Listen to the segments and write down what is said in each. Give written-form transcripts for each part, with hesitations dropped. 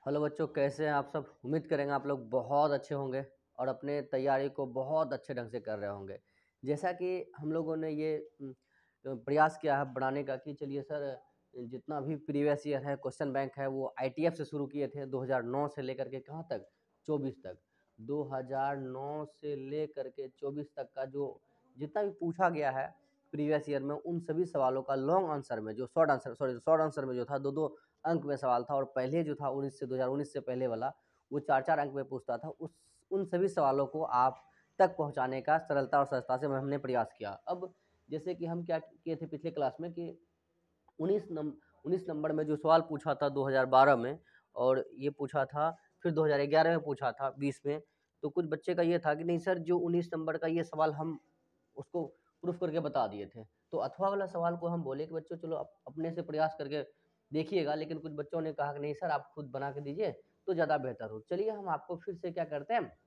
Hello बच्चों, कैसे हैं आप सब। उम्मीद करेंगे आप लोग बहुत अच्छे होंगे और अपने तैयारी को बहुत अच्छे ढंग से कर रहे होंगे। जैसा कि हम लोगों ने ये प्रयास किया है बनाने का कि चलिए सर, जितना भी प्रीवियस ईयर है क्वेश्चन बैंक है वो आईटीएफ से शुरू किए थे 2009 से लेकर के कहाँ तक 24 तक। 2009 से लेकर के 24 तक का जो जितना भी पूछा गया है प्रीवियस ईयर में, उन सभी सवालों का लॉन्ग आंसर में जो शॉर्ट आंसर में जो था 2-2 अंक में सवाल था, और पहले जो था 2019 से पहले वाला वो 4-4 अंक में पूछता था। उन सभी सवालों को आप तक पहुंचाने का सरलता और सहजता से हमने प्रयास किया। अब जैसे कि हम क्या किए थे पिछले क्लास में कि 19 नंबर में जो सवाल पूछा था 2012 में, और ये पूछा था फिर 2011 में पूछा था 20 में, तो कुछ बच्चे का ये था कि नहीं सर, जो 19 नंबर का ये सवाल हम उसको प्रूफ करके बता दिए थे। तो अथवा वाला सवाल को हम बोले कि बच्चों चलो अपने से प्रयास करके देखिएगा, लेकिन कुछ बच्चों ने कहा कि नहीं सर, आप खुद बना के दीजिए तो ज़्यादा बेहतर हो। चलिए हम आपको फिर से क्या करते हैं,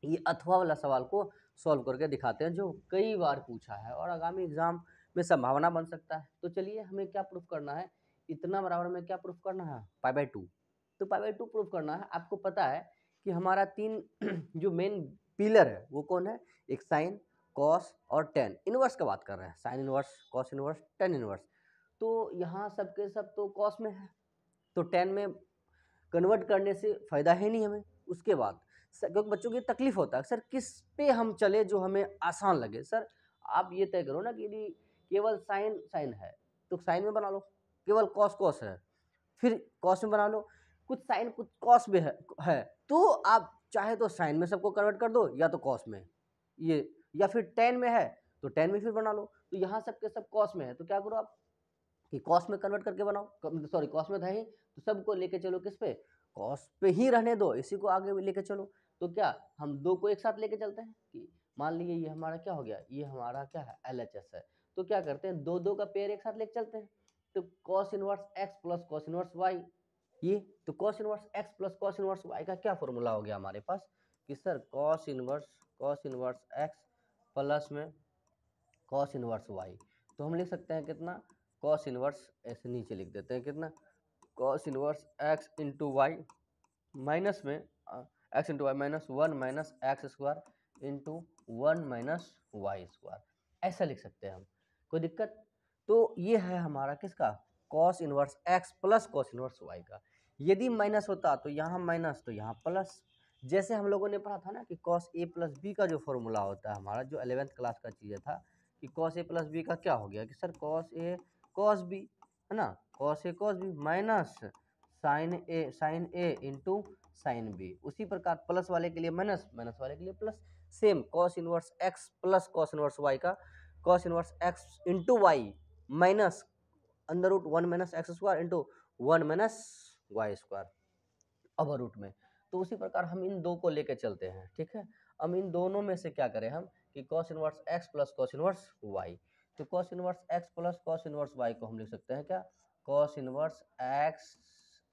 ये अथवा वाला सवाल को सॉल्व करके दिखाते हैं जो कई बार पूछा है और आगामी एग्जाम में संभावना बन सकता है। तो चलिए हमें क्या प्रूफ करना है, इतना बराबर में क्या प्रूफ करना है, पाई/2। तो पाई/2 प्रूफ करना है। आपको पता है कि हमारा 3 जो मेन पिलर है वो कौन है, एक साइन, कॉस और टेन। इनवर्स का बात कर रहे हैं, sine inverse, cos inverse, tan inverse. तो यहाँ सबके सब तो कॉस में है, तो टेन में कन्वर्ट करने से फ़ायदा है नहीं हमें। उसके बाद क्योंकि बच्चों की तकलीफ होता है सर किस पे हम चले जो हमें आसान लगे। सर आप ये तय करो ना कि यदि केवल साइन साइन है तो साइन में बना लो, केवल कॉस कॉस है फिर कॉस में बना लो, कुछ साइन कुछ कॉस में है तो आप चाहे तो साइन में सबको कन्वर्ट कर दो या तो कॉस में, ये या फिर टेन में है तो टेन में फिर बना लो। तो यहाँ सबके सब कॉस में है तो क्या करो आप कि कॉस में कन्वर्ट करके बनाओ, सॉरी कॉस में था ही तो सबको लेके चलो किस पे, कॉस पे ही रहने दो, इसी को आगे लेके चलो। तो क्या हम दो को एक साथ लेके चलते हैं कि मान लीजिए ये हमारा क्या हो गया, ये हमारा क्या है LHS है, तो क्या करते हैं दो दो का पेयर एक साथ लेके चलते हैं। तो cos inverse x plus cos inverse y, ये तो cos inverse x plus cos inverse y का क्या फॉर्मूला हो गया हमारे पास कि sir cos inverse x plus में कॉस इनवर्स वाई। तो हम लिख सकते हैं कितना, कॉस इनवर्स, ऐसे नीचे लिख देते हैं कितना, cos inverse x into y minus में x into y minus 1 minus x square into 1 minus y square, ऐसा लिख सकते हैं हम। कोई दिक्कत। तो ये है हमारा किसका, cos inverse x plus cos inverse y का। यदि माइनस होता तो यहाँ माइनस तो यहाँ प्लस। जैसे हम लोगों ने पढ़ा था ना कि कॉस ए प्लस बी का जो फॉर्मूला होता है हमारा, जो 11th क्लास का चीज़ था कि कॉस ए प्लस बी का क्या हो गया कि sir cos A cos B, है ना, cos A cos B minus sign A into sine B. उसी प्रकार प्लस वाले के लिए माइनस, माइनस वाले के लिए plus. Same cos inverse x plus cos inverse y का cos inverse x into y minus under root 1 minus x square into 1 minus y square over root में। तो उसी प्रकार हम इन दो को लेके चलते हैं, ठीक है। अब इन दोनों में से क्या करें हम कि cos inverse x plus cos inverse y. तो cos inverse x plus cos inverse y को हम लिख सकते हैं क्या, cos inverse x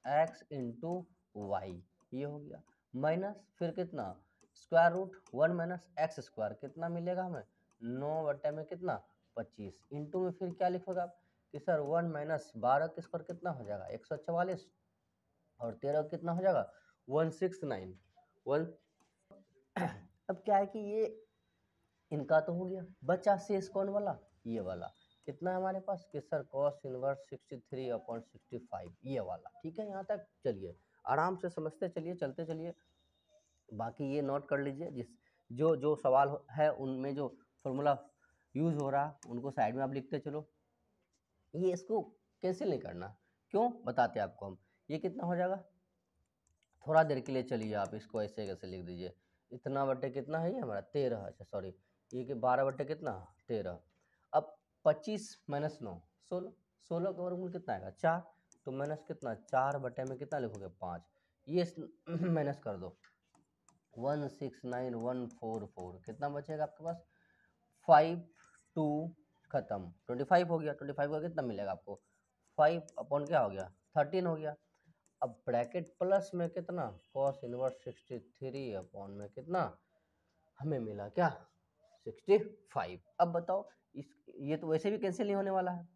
x into y, ये हो गया माइनस फिर कितना square root 1 minus x square, कितना मिलेगा हमें 9 बटे में कितना 25 इंटू में फिर क्या लिखोगे आप कि सर 1 माइनस 12 के स्क्वायर कितना हो जाएगा 144 और 13 कितना हो जाएगा 169 1। अब क्या है कि ये इनका तो हो गया, बचा शेष कौन वाला, ये वाला कितना है हमारे पास कि सर कॉस इनवर्स 63/65 ये वाला, ठीक है। यहाँ तक चलिए आराम से समझते चलिए, चलते चलिए। बाकी ये नोट कर लीजिए, जिस जो जो सवाल है उनमें जो फॉर्मूला यूज़ हो रहा उनको साइड में आप लिखते चलो। ये इसको कैंसिल नहीं करना, क्यों बताते हैं आपको हम। ये कितना हो जाएगा, थोड़ा देर के लिए चलिए आप इसको ऐसे कैसे लिख दीजिए, इतना बटे कितना है ये हमारा 13, अच्छा सॉरी ये कि 12 बटे कितना 13। अब 25 माइनस 9 16, 16 का वर्गमूल कितना आएगा 4, तो माइनस कितना 4 बटे में कितना लिखोगे 5, ये माइनस कर दो 169,144, कितना बचेगा आपके पास 5 2 खत्म 25 हो गया, 25 का कितना मिलेगा आपको 5 अपॉन क्या हो गया 13 हो गया। अब ब्रैकेट प्लस में कितना कॉस इनवर्स 63 अपॉन में कितना हमें मिला क्या 65। अब बताओ इस ये तो वैसे भी कैंसिल नहीं होने वाला है,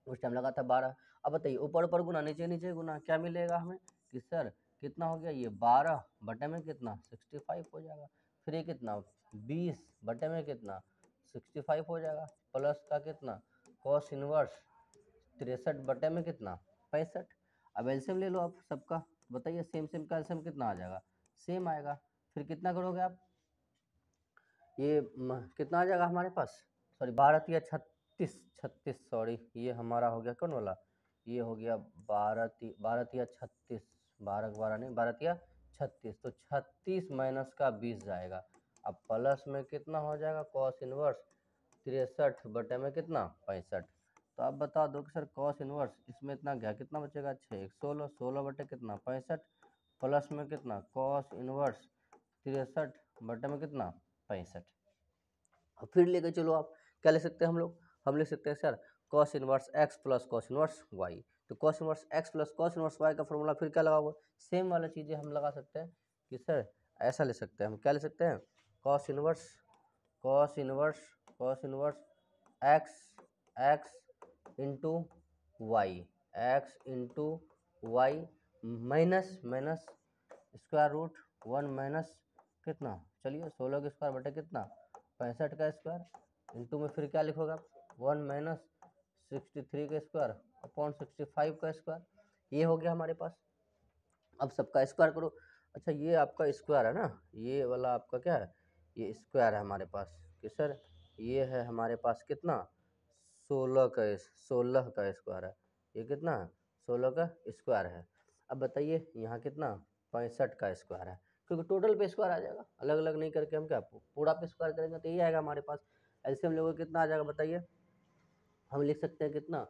उस टाइम लगा था 12। अब बताइए ऊपर ऊपर गुना नीचे नीचे गुना क्या मिलेगा हमें कि सर कितना हो गया, ये 12 बटे में कितना 65 हो जाएगा। फिर ये कितना 20 बटे में कितना 65 हो जाएगा, प्लस का कितना कॉस इनवर्स 63 बटे में कितना 65। अब एलसीएम ले लो आप सबका, बताइए सेम सेम का एलसीएम कितना आ जाएगा, सेम आएगा। फिर कितना करोगे आप, ये कितना आ जाएगा हमारे पास, सॉरी 12 36 36, सॉरी ये हमारा हो गया कौन वाला, ये हो गया 12 36, 12 नहीं 12 36, तो 36 माइनस का 20 जाएगा। अब प्लस में कितना हो जाएगा कॉस इनवर्स 63 बटे में कितना 65। तो आप बता दो कि सर कॉस इनवर्स इसमें इतना गया कितना बचेगा 6 16 16 बटे कितना 65, प्लस में कितना कॉस इनवर्स 63 बटे में कितना 65। और फिर लेके चलो आप क्या ले सकते हैं हम ले सकते हैं sir cos inverse x plus cos inverse y. तो cos inverse x plus cos inverse y का फॉर्मूला फिर क्या लगा हुआ, सेम वाला चीज़ें हम लगा सकते हैं कि सर ऐसा ले सकते हैं, हम क्या ले सकते हैं cos inverse cos inverse cos inverse x x into y, x into y minus minus square root 1 minus कितना, चलिए 16 का स्क्वायर बटे कितना 65 का स्क्वायर, इंटू में फिर क्या लिखोगे आप 1 माइनस 63 का स्क्वायर अपॉन 65 का स्क्वायर, ये हो गया हमारे पास। अब सबका स्क्वायर करो। अच्छा ये आपका स्क्वायर है ना, ये वाला आपका क्या है, ये स्क्वायर है हमारे पास कि सर ये है हमारे पास कितना 16 का स्क्वायर है, ये कितना 16 का स्क्वायर है। अब बताइए यहाँ कितना 65 का स्क्वायर है, क्योंकि टोटल पे स्क्वायर आ जाएगा, अलग अलग नहीं करके हम क्या पूरा पे स्क्वायर करेंगे तो ये आएगा हमारे पास। एलसीएम लोगों कितना आ जाएगा बताइए, हम लिख सकते हैं कितना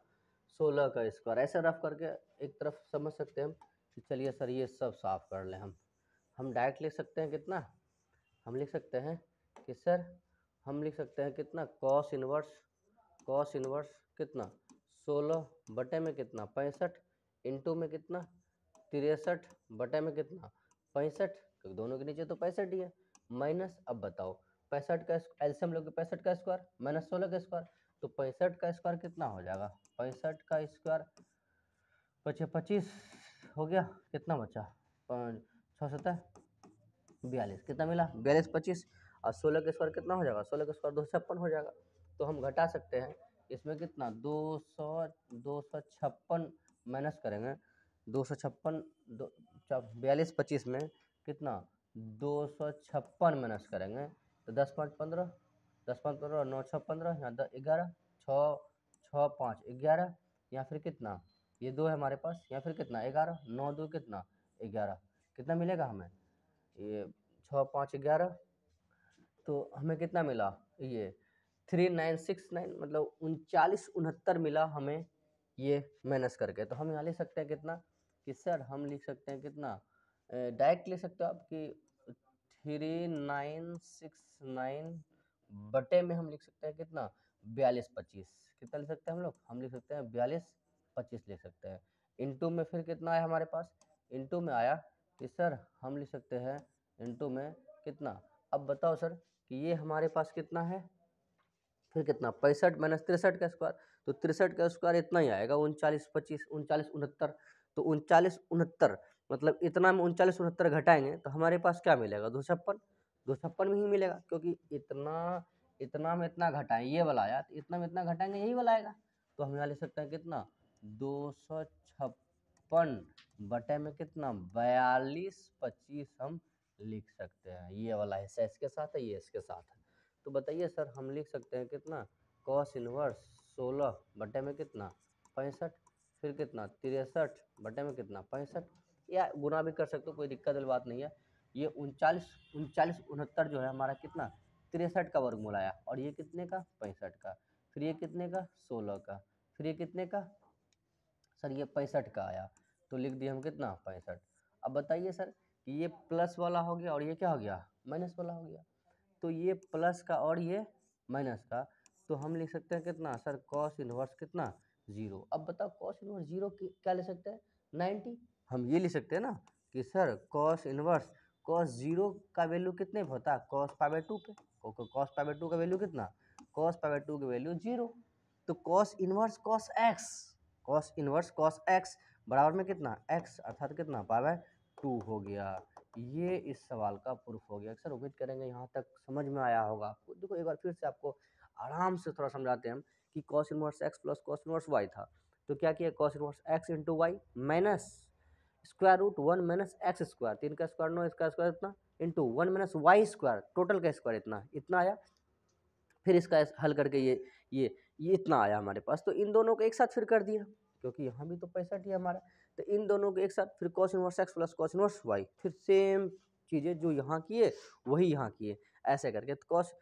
16 का स्क्वायर, ऐसा रफ करके एक तरफ समझ सकते हैं हम कि चलिए सर ये सब साफ कर लें हम डायरेक्ट लिख सकते हैं कितना, हम लिख सकते हैं कि सर हम लिख सकते हैं कितना कॉस इनवर्स कितना 16 बटे में कितना 65 इंटू में कितना 63 बटे में कितना 65, क्योंकि दोनों के नीचे तो 65 ही है, माइनस अब बताओ 65 का एलसीएम लोगे 65 का स्क्वायर माइनस 16 का स्क्वायर, तो 65 का स्क्वायर कितना हो जाएगा 65 का स्क्वायर 25 हो गया, कितना बचा 6 42, कितना मिला 42 25, और 16 का स्क्वायर कितना हो जाएगा 16 का स्क्वायर 256 हो जाएगा। तो हम घटा सकते हैं इसमें कितना 256 माइनस करेंगे 256 42 25 में कितना 256 माइनस करेंगे तो 10 5 15, 10 5 15 9 6 15, यहाँ 11 6 6 5 11, या फिर कितना ये 2 है हमारे पास, या फिर कितना 11 9 2 कितना 11, कितना मिलेगा हमें ये 6 5 11, तो हमें कितना मिला ये 3969, मतलब 3969 मिला हमें ये माइनस करके। तो हम यहाँ लिख सकते हैं कितना कि सर हम लिख सकते हैं कितना डायरेक्ट लिख सकते हो आप कि 3969 बटे में हम लिख सकते हैं कितना 42 25, कितना लिख सकते हैं हम लिख सकते हैं 42 25 लिख सकते हैं। इंटू में फिर कितना आया हमारे पास, इंटू में आया कि सर हम लिख सकते हैं इंटू में कितना, अब बताओ सर कि ये हमारे पास कितना है, फिर कितना 65 माइनस 63 का स्क्वायर, तो 63 का स्क्वायर इतना ही आएगा 39 25 39 69, तो 39 69 मतलब इतना में 39 69 घटाएंगे तो हमारे पास क्या मिलेगा 256 में ही मिलेगा, क्योंकि इतना में इतना घटाएं ये वाला आया, तो इतना में इतना घटाएंगे यही वाला आएगा। तो हम यहाँ लिख सकते हैं कितना 256 बटे में कितना 42 25 हम लिख सकते हैं, ये वाला हिस्सा इसके साथ है ये इसके साथ है। तो बताइए सर हम लिख सकते हैं कितना कॉस इनवर्स 16 बटे में कितना 65, फिर कितना 63 बटे में कितना 65, या गुना भी कर सकते हो कोई दिक्कत वाली बात नहीं है। ये 39 जो है हमारा कितना 63 का वर्गमूल आया, और ये कितने का 65 का, फिर ये कितने का 16 का, फिर ये कितने का सर ये 65 का आया, तो लिख दिए हम कितना 65। अब बताइए सर कि ये प्लस वाला हो गया और ये क्या हो गया माइनस वाला हो गया, तो ये प्लस का और ये माइनस का, तो हम लिख सकते हैं कितना सर कॉस इनवर्स कितना 0। अब बताओ कॉस इनवर्स 0 क्या ले सकते हैं 90, हम ये लिख सकते हैं ना कि सर कॉस इनवर्स कॉस 0 का वैल्यू कितने पे होता है कॉस π/2 पे, कॉस π/2 का वैल्यू कितना कॉस π/2 की वैल्यू 0, तो कॉस इनवर्स कॉस एक्स बराबर में कितना x अर्थात कितना π/2, 2 हो गया। ये इस सवाल का प्रूफ हो गया। सर उम्मीद करेंगे यहाँ तक समझ में आया होगा आपको। देखो एक बार फिर से आपको आराम से थोड़ा समझाते हैं हम कि cos inverse x plus cos inverse y था। तो क्या किया, cos inverse x into y minus square root 1 minus x square, 3 का स्क्वायर 9, इसका स्क्वायर इतना, into 1 minus y square, total का स्क्वायर इतना आया। फिर इसका हल करके ये इतना आया हमारे पास। तो इन दोनों को एक साथ फिर कर दिया, क्योंकि यहाँ भी तो 65 ही है हमारा। तो इन दोनों को एक साथ फिर cos inverse x plus cos inverse y, फिर सेम चीज़ें जो यहाँ किए वही यहाँ किए, ऐसे करके। तो cos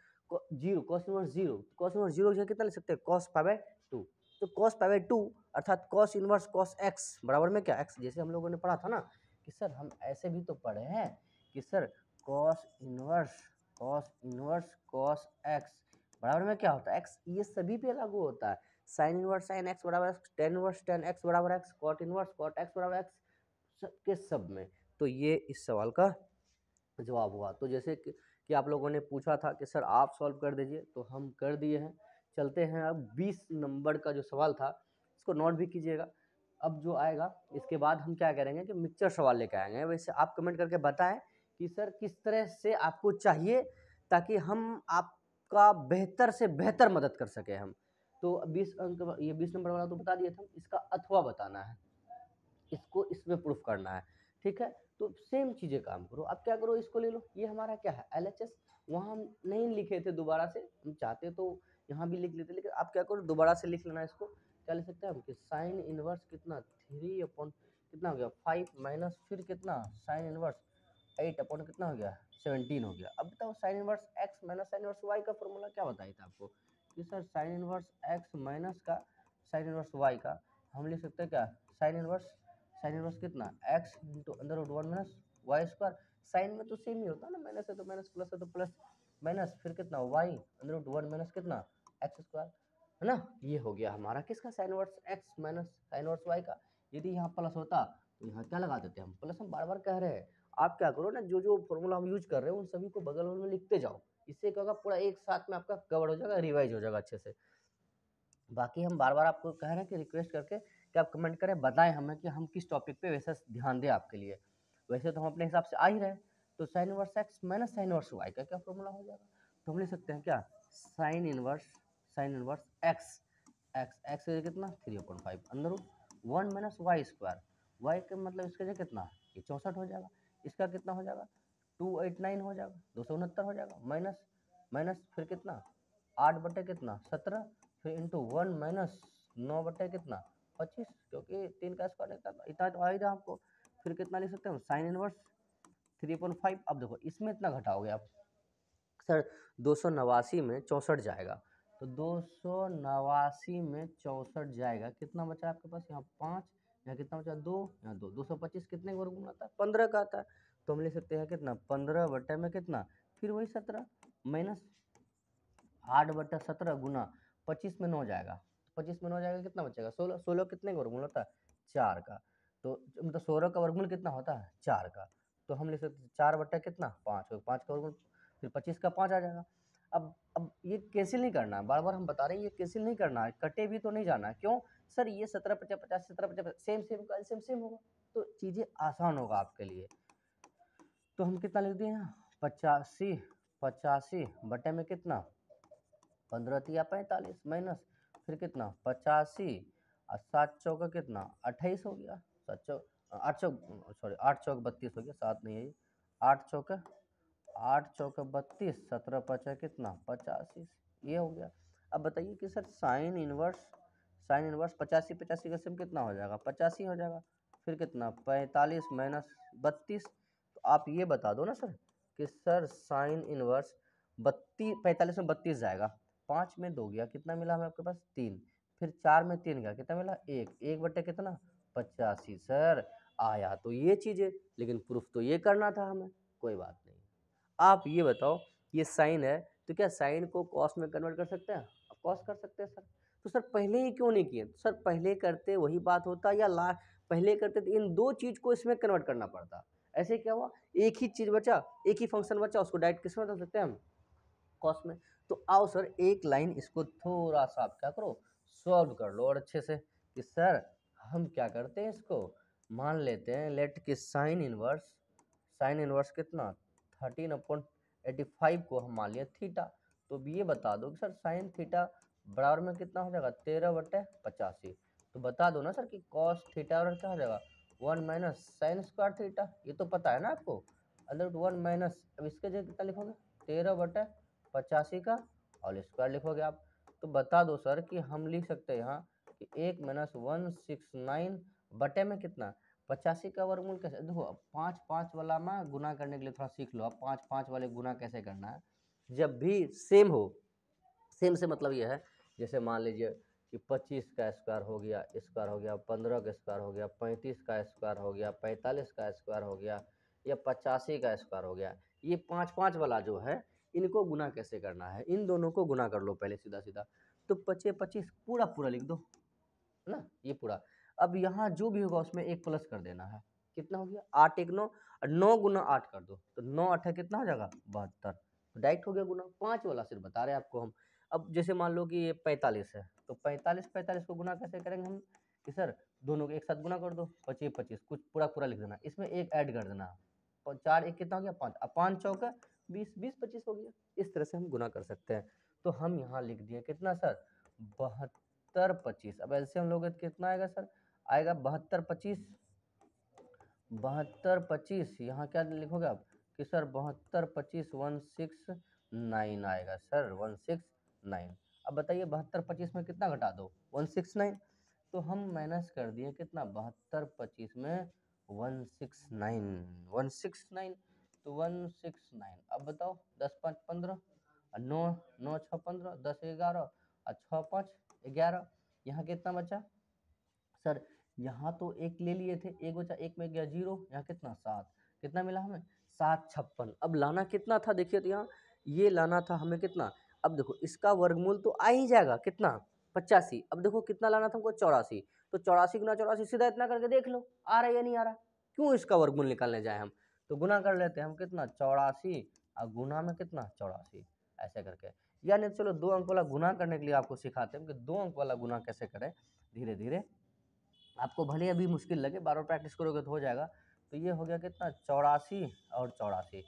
zero, cos inverse zero जो कितना ले सकते हैं, कॉस पाई बाय 2। तो कॉस पाई बाय 2 अर्थात कॉस इनवर्स कॉस एक्स बराबर में क्या, एक्स। जैसे हम लोगों ने पढ़ा था ना कि सर हम ऐसे भी तो पढ़े हैं कि sir cos inverse cos x बराबर में क्या होता है, एक्स। ये सभी पे लागू होता है। साइन इनवर्स साइन एक्स बराबर x, tan inverse tan x बराबर x, cot inverse cot x बराबर एक्स के सब में। तो ये इस सवाल का जवाब हुआ। तो जैसे कि आप लोगों ने पूछा था कि सर आप सॉल्व कर दीजिए, तो हम कर दिए हैं। चलते हैं अब 20 नंबर का जो सवाल था इसको नोट भी कीजिएगा। अब जो आएगा इसके बाद हम क्या करेंगे कि मिक्सचर सवाल लेकर आएंगे। वैसे आप कमेंट करके बताएं कि सर किस तरह से आपको चाहिए, ताकि हम आपका बेहतर से बेहतर मदद कर सके हम। तो 20 अंक, ये 20 नंबर वाला तो बता दिया था, इसका अथवा बताना है, इसको इसमें प्रूफ करना है, ठीक है। तो सेम चीज़ें काम करो। अब क्या करो, इसको ले लो, ये हमारा क्या है LHS। वहाँ हम नहीं लिखे थे दोबारा से, हम चाहते तो यहाँ भी लिख लेते, लेकिन आप क्या करो दोबारा से लिख लेना इसको। क्या लिख सकते हैं हम कि साइन इनवर्स कितना 3 अपॉन कितना हो गया 5 माइनस फिर कितना साइन इनवर्स 8 अपॉन कितना हो गया 17 हो गया। अब बताओ sine inverse x minus sine inverse y का फॉर्मूला क्या बताया था आपको कि sir sine inverse x minus का साइन इनवर्स वाई का हम लिख सकते हैं क्या, साइन इनवर्स कितना x into under root 1 minus y square. Sine में तो सेम ही होता है ना, माइनस है तो माइनस, प्लस है तो प्लस, माइनस फिर कितना वाई अंडर रूट 1 माइनस कितना एक्स स्क्वायर, है ना। ये हो गया हमारा किसका, sine inverse x minus sine inverse y का। यदि यहाँ प्लस होता तो यहाँ क्या लगा देते हम प्लस। हम बार बार कह रहे हैं आप क्या करो ना, जो जो फॉर्मूला हम यूज कर रहे हैं उन सभी को बगल में लिखते जाओ। इससे क्या होगा, पूरा एक साथ में आपका कवर हो जाएगा, रिवाइज हो जाएगा अच्छे से। बाकी हम बार बार आपको कह रहे हैं कि रिक्वेस्ट करके कि आप कमेंट करें, बताएं हमें कि हम किस टॉपिक पे वैसे ध्यान दें आपके लिए। वैसे तो हम अपने हिसाब से आ ही रहे। तो sine inverse x minus sine inverse y का क्या फॉर्मूला हो जाएगा, तो हम लिख सकते हैं क्या, साइन इनवर्स एक्स एक्स कितना 3/5 अंदर root 1 minus y square, y का मतलब इसका जो कितना ये 64 हो जाएगा। इसका कितना हो जाएगा 289 हो जाएगा, 269 हो जाएगा, माइनस माइनस फिर कितना 8 बटे कितना 17, फिर इंटू 1 माइनस 9 बटे कितना 25, क्योंकि 3 का स्क्वायर इतना तो आ ही रहा आपको। फिर कितना लिख सकते हैं साइन इनवर्स 3/5। अब देखो इसमें इतना घटाओगे आप, सर 289 में 64 जाएगा, तो 289 में 64 जाएगा, कितना बचा आपके पास यहाँ 5, यहाँ कितना बचा 2, यहाँ 2, 225 कितने वर्गमूल आता है 15 का आता है। तो हम लिख सकते हैं कितना 15 बटे में कितना फिर वही 17 माइनस 8/17 गुना 25 में 9 जाएगा, 25 में 9 जाएगा कितना बचेगा 16, 16 कितने का वर्गमूल होता है 4 का। तो मतलब 16 का वर्गमूल कितना होता है 4 का। तो हम लिख सकते 4 बट्टा कितना 5, 5 का वर्गमूल फिर 25 का 5 आ जाएगा। अब ये कैंसिल नहीं करना है, बार बार हम बता रहे हैं ये कैंसिल नहीं करना है, कटे भी तो नहीं जाना है। क्यों सर, ये 17 50 50 17 50 सेम सेम का सेम सेम होगा, तो चीज़ें आसान होगा आपके लिए। तो हम कितना लिख दिए हैं 85 बटे में कितना 15 तिया 45 माइनस फिर कितना 85 और 7 चौका कितना 28 हो गया, 7 चौक 8 चौक सॉरी 8 चौक 32 हो गया, 7 नहीं है ये 8 चौका 32, 17 पचा कितना 85, ये हो गया। अब बताइए कि सर साइन इनवर्स 85 85 का सेम कितना हो जाएगा 85 हो जाएगा, फिर कितना 45 माइनस 32। तो आप ये बता दो ना सर कि सर साइन इनवर्स 45 में 32 जाएगा, 5 में 2 गया, कितना मिला हमें आपके पास 3, फिर 4 में 3 गया, कितना मिला 1 बटे कितना 85। सर आया तो ये चीज़ें, लेकिन प्रूफ तो ये करना था हमें, कोई बात नहीं। आप ये बताओ ये साइन है तो क्या साइन को कॉस में कन्वर्ट कर सकते हैं, कॉस कर सकते हैं सर। तो सर पहले ही क्यों नहीं किए, सर पहले करते वही बात होता, या पहले करते तो इन दो चीज़ को इसमें कन्वर्ट करना पड़ता। ऐसे क्या हुआ, एक ही चीज़ बचा, एक ही फंक्शन बचा, उसको डायरेक्ट किसमें बदल सकते हैं हम कॉस में। तो आओ सर एक लाइन इसको थोड़ा सा आप क्या करो सॉल्व कर लो और अच्छे से कि सर हम क्या करते हैं इसको मान लेते हैं लेट कि साइन इनवर्स कितना 13/85 को हम मान लिया थीटा। तो अब ये बता दो कि सर साइन थीटा बराबर में कितना हो जाएगा 13/85। तो बता दो ना सर कि कॉस थीटा बराबर क्या हो जाएगा 1 माइनस साइन स्क्वायर थीटा। ये तो पता है ना आपको, अंडर 1 माइनस, अब इसके जगह कितना लिखोगे 13/85 का होल स्क्वायर लिखोगे आप। तो बता दो सर कि हम लिख सकते हैं यहाँ कि 1 माइनस 169 बटे में कितना 85 का वर्गमूल कैसे। देखो अब 5 वाला में गुना करने के लिए थोड़ा सीख लो। अब 5 वाले गुना कैसे करना है, जब भी सेम हो, सेम से मतलब ये है जैसे मान लीजिए कि 25 का स्क्वायर हो गया 15 का स्क्वायर हो गया 35 का स्क्वायर हो गया 45 का स्क्वायर हो गया या 85 का स्क्वायर हो गया। ये 5 वाला जो है इनको गुना कैसे करना है, इन दोनों को गुना कर लो पहले सीधा सीधा। तो 25 पूरा लिख दो है ना, ये पूरा। अब यहाँ जो भी होगा उसमें एक प्लस कर देना है। कितना हो गया 8 1 9, 9 गुना 8 कर दो तो 9 8 कितना हो जाएगा 72। डायरेक्ट हो गया गुना। 5 वाला सिर्फ बता रहे हैं आपको हम। अब जैसे मान लो कि ये 45 है तो 45 को गुना कैसे करेंगे हम कि सर दोनों को एक साथ गुना कर दो 25 कुछ पूरा लिख देना, इसमें एक ऐड कर देना। 4 1 कितना हो गया 5, अब 5 चौका 20 20 25 हो गया। इस तरह से हम गुना कर सकते हैं। तो हम यहाँ लिख दिए कितना सर 72/25। अब ऐसे हम लोग कितना आएगा सर, आएगा 72/25 यहाँ क्या लिखोगे आप कि सर 72/25 169 आएगा सर 169। अब बताइए 72/25 में कितना घटा दो 169। तो हम माइनस कर दिए कितना 72/25 में 169 तो 169। अब बताओ 10 5 15 9 9 6 15 10 11 और 6 5 11। यहाँ कितना बचा सर, यहाँ तो एक ले लिए थे, एक बचा, एक में गया 0, यहाँ कितना 7, कितना मिला हमें 756। अब लाना कितना था देखिए, तो यहाँ ये लाना था हमें कितना। अब देखो इसका वर्गमूल तो आ ही जाएगा कितना 85। अब देखो कितना लाना था हमको 84। तो 84 गुना 84 सीधा इतना करके देख लो आ रहा है या नहीं आ रहा। क्यों इसका वर्गमूल निकालने जाए हम, तो गुना कर लेते हैं हम कितना 84 और गुना में कितना 84 ऐसे करके। यानी चलो 2 अंक वाला गुना करने के लिए आपको सिखाते हैं कि 2 अंक वाला गुना कैसे करें। धीरे धीरे आपको भले अभी मुश्किल लगे, बार बार प्रैक्टिस करोगे तो हो जाएगा। तो ये हो गया कितना 84 और 84।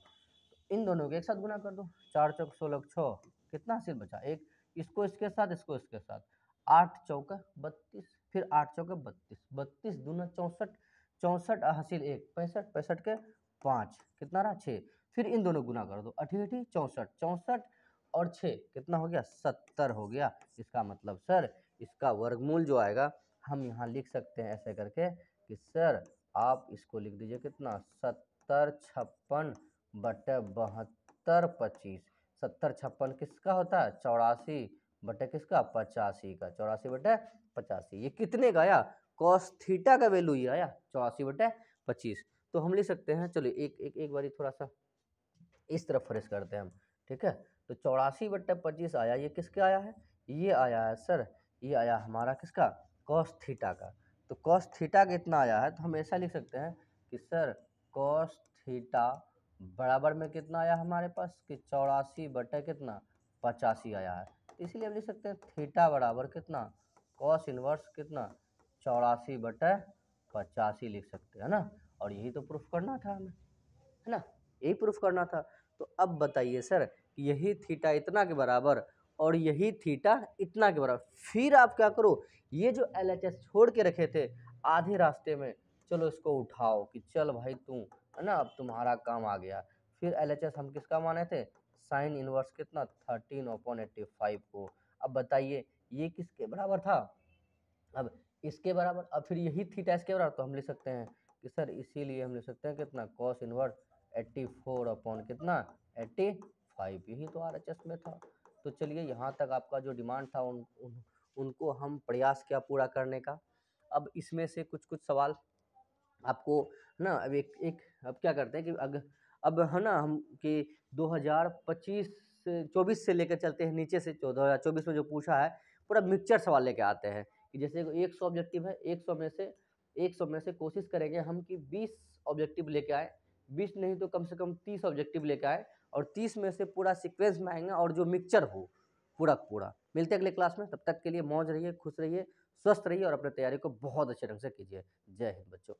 इन दोनों को एक साथ गुना कर दो 4 चौक 16 6, कितना हासिल बचा एक, इसको इसके साथ इसको इसके साथ 8 चौका 32, फिर 8 चौका 32, 32 दूना 64, 64 हासिल 1 65, 65 के 5 कितना रहा 6। फिर इन दोनों गुना कर दो 8 8 64, 64 और 6 कितना हो गया 70 हो गया। इसका मतलब सर इसका वर्गमूल जो आएगा हम यहाँ लिख सकते हैं ऐसे करके कि सर आप इसको लिख दीजिए कितना 70 56 बटे 72 25। 70 56 किसका होता है 84 बटे किसका 85 का, 84 बटे 85। ये कितने का आया कॉस थीटा का वैल्यू ये आया 84 बटे 25। तो हम लिख सकते हैं, चलो एक बारी थोड़ा सा इस तरफ फ्रेश करते हैं हम, ठीक है। तो 84 बटे 25 आया, ये किसके आया है, ये आया है सर, ये आया हमारा किसका कॉस थीटा का। तो कॉस थीटा कितना आया है, तो हम ऐसा लिख सकते हैं कि सर कॉस थीटा बराबर में कितना आया हमारे पास कि 84 बटे कितना 85 आया है। तो इसीलिए हम लिख सकते हैं थीटा बराबर कितना कॉस इनवर्स कितना 84 बटे 85 लिख सकते हैं ना। और यही तो प्रूफ करना था हमें, है ना, यही प्रूफ करना था। तो अब बताइए सर यही थीटा इतना के बराबर और यही थीटा इतना के बराबर, फिर आप क्या करो ये जो LHS छोड़ के रखे थे आधे रास्ते में, चलो इसको उठाओ कि चल भाई तू, है ना, अब तुम्हारा काम आ गया। फिर LHS हम किसका माने थे साइन इनवर्स कितना 13/85 को। अब बताइए ये किसके बराबर था, अब इसके बराबर। अब फिर यही थीटा इसके बराबर, तो हम लिख सकते हैं कि सर इसीलिए हम लिख सकते हैं कितना कॉस इनवर्स 84 कितना 85, यही तो RHS में था। तो चलिए यहाँ तक आपका जो डिमांड था उनको हम प्रयास किया पूरा करने का। अब इसमें से कुछ सवाल आपको ना, अब एक अब क्या करते हैं कि अब है ना हम कि 2025 से 24 से लेकर चलते हैं नीचे से 2024 में जो पूछा है पूरा मिक्सचर सवाल लेके आते हैं कि जैसे 100 ऑब्जेक्टिव है, 100 में से कोशिश करेंगे हम कि 20 ऑब्जेक्टिव लेके आए, 20 नहीं तो कम से कम 30 ऑब्जेक्टिव लेके आए और 30 में से पूरा सीक्वेंस में आएंगे और जो मिक्सचर हो पूरा। मिलते हैं अगले क्लास में, तब तक के लिए मौज रहिए, खुश रहिए, स्वस्थ रहिए और अपने तैयारी को बहुत अच्छे ढंग से कीजिए। जय हिंद बच्चों।